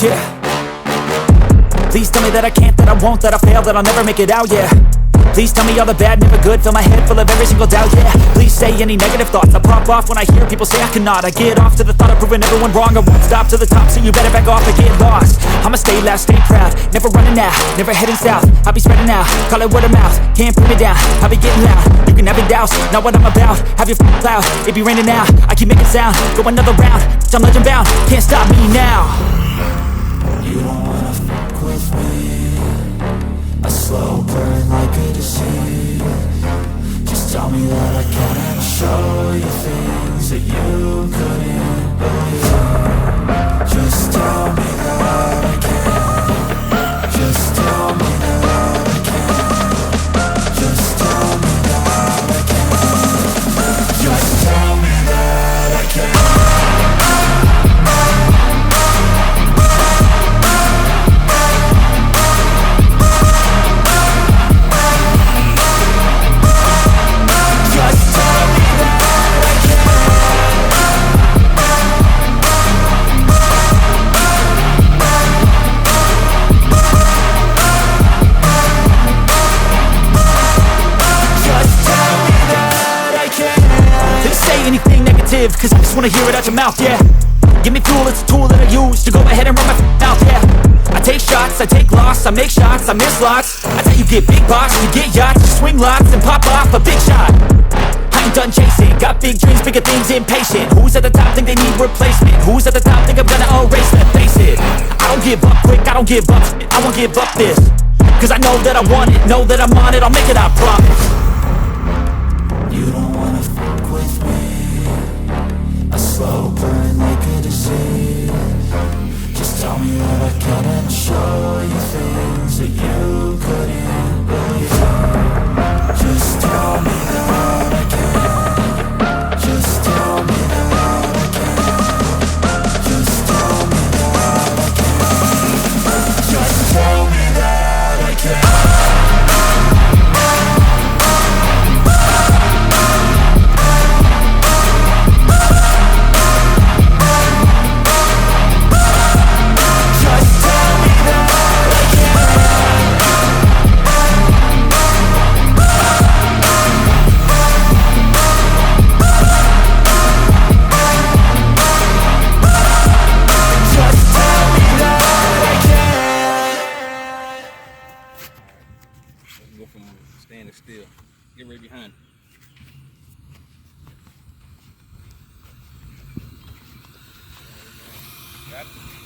yeah. Please tell me that I can't, that I won't, that I fail, that I'll never make it out, yeah. Please tell me all the bad, never good, fill my head full of every single doubt, yeah. Please say any negative thoughts, I pop off when I hear people say I cannot. I get off to the thought of proving everyone wrong, I won't stop to the top, so you better back off and get lost. I'ma stay loud, stay proud, never running out, never heading south. I'll be spreading out, call it word of mouth, can't put me down, I'll be getting loud. You can have it douse, not what I'm about, have your f***ing cloud, it be raining now. I keep making sound, go another round, I'm legend bound, can't stop me now. You don't wanna fuck with me, a slow burn like a disease. Just tell me that I can and I'll show you things that you couldn't believe. Just tell me that I can. Just tell me that I can. Just tell me that I can. Just tell me that I can. Anything negative, cause I just wanna hear it out your mouth, yeah. Give me fuel, it's a tool that I use to go ahead and run my mouth, yeah. I take shots, I take loss, I make shots, I miss lots. That's how you get big box, you get yachts, you swing lots and pop off a big shot. I ain't done chasing, got big dreams, bigger things, impatient. Who's at the top think they need replacement? Who's at the top think I'm gonna erase them? Face it, I don't give up quick, I don't give up, I won't give up this. Cause I know that I want it, know that I'm on it, I'll make it, I promise. You don't wanna fuck with me, a slow burn like a disease. Just tell me that I can and show you things that you couldn't believe. Just tell me that I can. Just tell me that I can. Just tell me that I can. Just tell me that I can. Go from standing still. Get right behind. Got it?